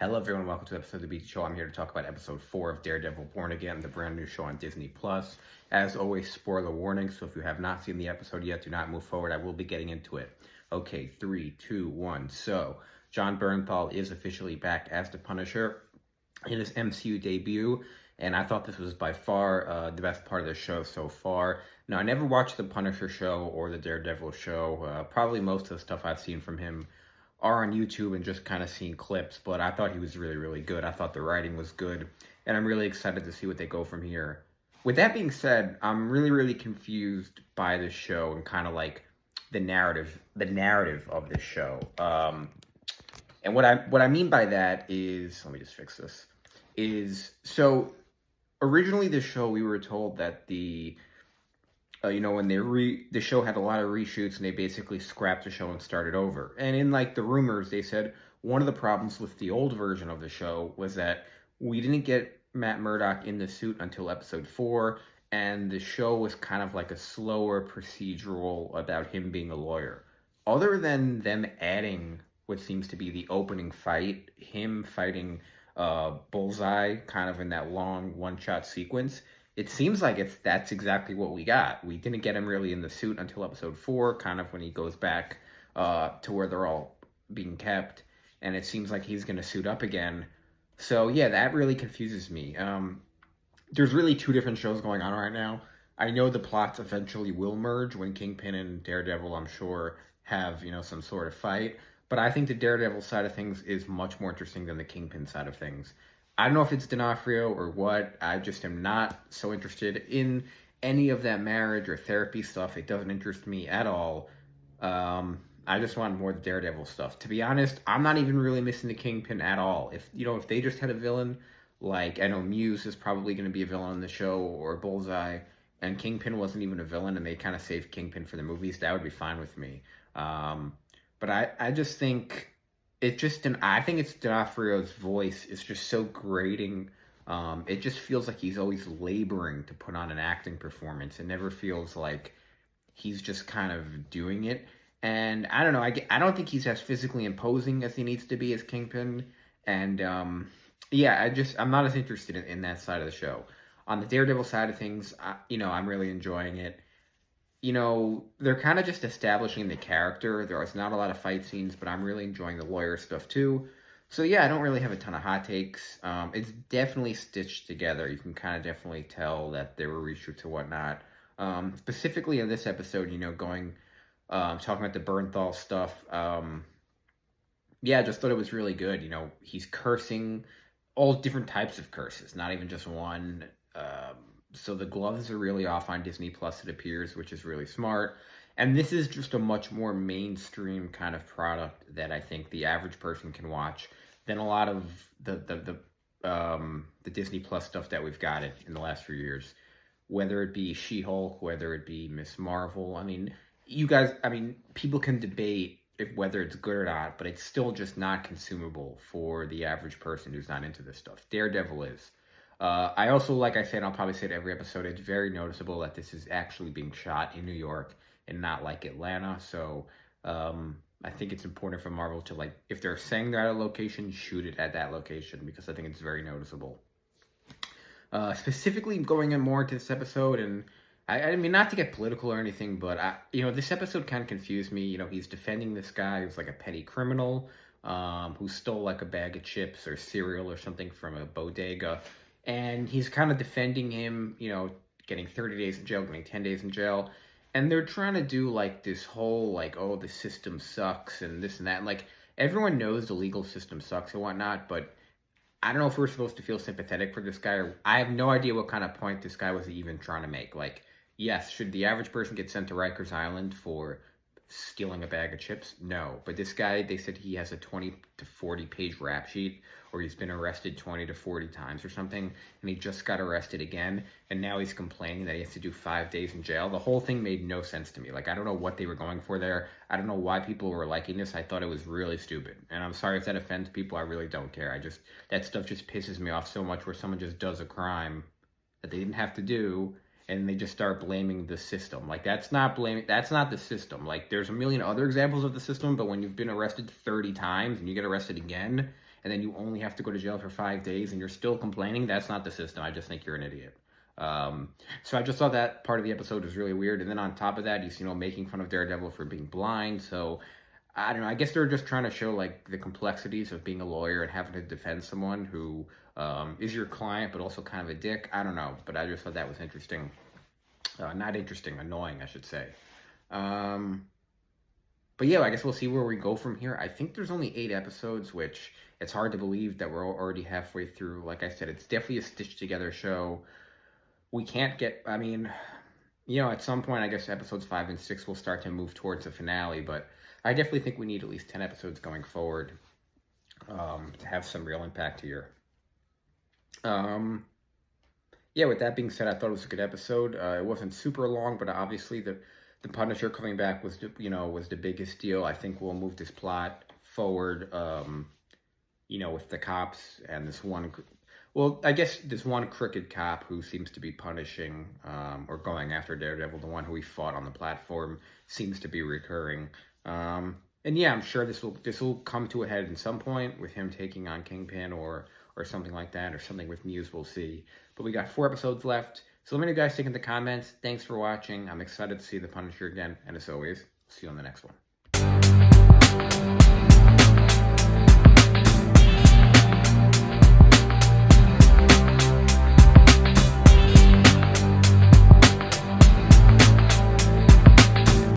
Hello everyone, welcome to episode of the Beat Show. I'm here to talk about episode 4 of Daredevil Born Again, the brand new show on Disney+. As always, spoiler warning, so if you have not seen the episode yet, do not move forward. I will be getting into it. Okay, 3, 2, 1. So, Jon Bernthal is officially back as the Punisher in his MCU debut, and I thought this was by far the best part of the show so far. Now, I never watched the Punisher show or the Daredevil show. Probably most of the stuff I've seen from him are on YouTube and just kind of seen clips, but I thought he was really, really good. I thought the writing was good, and I'm really excited to see what they go from here. With that being said, I'm really, really confused by this show and kind of like the narrative of this show. And what I mean by that is, let me just fix this. So originally the show, we were told that when the show had a lot of reshoots and they basically scrapped the show and started over. And in like the rumors, they said one of the problems with the old version of the show was that we didn't get Matt Murdock in the suit until episode 4, and the show was kind of like a slower procedural about him being a lawyer. Other than them adding what seems to be the opening fight, him fighting Bullseye kind of in that long one-shot sequence, it seems like that's exactly what we got. We didn't get him really in the suit until episode 4, kind of when he goes back to where they're all being kept, and it seems like he's going to suit up again. So yeah, that really confuses me. There's really two different shows going on right now. I know the plots eventually will merge when Kingpin and Daredevil, I'm sure, have some sort of fight. But I think the Daredevil side of things is much more interesting than the Kingpin side of things. I don't know if it's D'Onofrio or what. I just am not so interested in any of that marriage or therapy stuff. It doesn't interest me at all. I just want more Daredevil stuff. To be honest, I'm not even really missing the Kingpin at all. If they just had a villain, like I know Muse is probably going to be a villain in the show, or Bullseye, and Kingpin wasn't even a villain, and they kind of saved Kingpin for the movies, that would be fine with me. But I just think I think it's D'Onofrio's voice is just so grating. It just feels like he's always laboring to put on an acting performance. It never feels like he's just kind of doing it. And I don't know. I don't think he's as physically imposing as he needs to be as Kingpin. And I'm not as interested in that side of the show. On the Daredevil side of things, I'm really enjoying it. They're kind of just establishing the character. There's not a lot of fight scenes, but I'm really enjoying the lawyer stuff too. So yeah, I don't really have a ton of hot takes. It's definitely stitched together. You can kind of definitely tell that there were reshoots and whatnot. Specifically in this episode, talking about the Bernthal stuff. I just thought it was really good. He's cursing all different types of curses, not even just one. So the gloves are really off on Disney Plus, it appears, which is really smart. And this is just a much more mainstream kind of product that I think the average person can watch than a lot of the Disney Plus stuff that we've gotten in the last few years. Whether it be She-Hulk, whether it be Miss Marvel. People can debate whether it's good or not, but it's still just not consumable for the average person who's not into this stuff. Daredevil is. I also, like I said, I'll probably say it every episode, it's very noticeable that this is actually being shot in New York and not like Atlanta. So I think it's important for Marvel to, if they're saying they're at a location, shoot it at that location, because I think it's very noticeable. Specifically going in more into this episode, and I mean, not to get political or anything, but this episode kind of confused me. He's defending this guy who's like a petty criminal who stole like a bag of chips or cereal or something from a bodega. And he's kind of defending him, getting 30 days in jail, getting 10 days in jail. And they're trying to do this whole the system sucks and this and that. And everyone knows the legal system sucks and whatnot, but I don't know if we're supposed to feel sympathetic for this guy. I have no idea what kind of point this guy was even trying to make. Yes, should the average person get sent to Rikers Island for stealing a bag of chips? No. But this guy, they said he has a 20 to 40 page rap sheet, or he's been arrested 20 to 40 times or something, and he just got arrested again, and now he's complaining that he has to do 5 days in jail. The whole thing made no sense to me. I don't know what they were going for there. I don't know why people were liking this. I thought it was really stupid. And I'm sorry if that offends people. I really don't care. That stuff just pisses me off so much, where someone just does a crime that they didn't have to do, and they just start blaming the system. That's not the system. There's a million other examples of the system, but when you've been arrested 30 times and you get arrested again, and then you only have to go to jail for 5 days and you're still complaining. That's not the system. I just think you're an idiot. So I just thought that part of the episode was really weird. And then on top of that, he's, making fun of Daredevil for being blind. So I don't know. I guess they're just trying to show like the complexities of being a lawyer and having to defend someone who is your client, but also kind of a dick. I don't know. But I just thought that was interesting. Not interesting, annoying, I should say. But yeah, I guess we'll see where we go from here. I think there's only 8 episodes, which it's hard to believe that we're already halfway through. Like I said, it's definitely a stitched together show. We can't get, at some point, I guess episodes 5 and 6 will start to move towards the finale, but I definitely think we need at least 10 episodes going forward to have some real impact here. Yeah, with that being said, I thought it was a good episode. It wasn't super long, but obviously the Punisher coming back was the biggest deal. I think we'll move this plot forward, with the cops and this one. Well, I guess this one crooked cop who seems to be punishing or going after Daredevil, the one who he fought on the platform, seems to be recurring. And yeah, I'm sure this will come to a head at some point with him taking on Kingpin or something like that, or something with Muse. We'll see. But we got 4 episodes left. So let me know, guys, think in the comments. Thanks for watching. I'm excited to see the Punisher again. And as always, see you on the next one.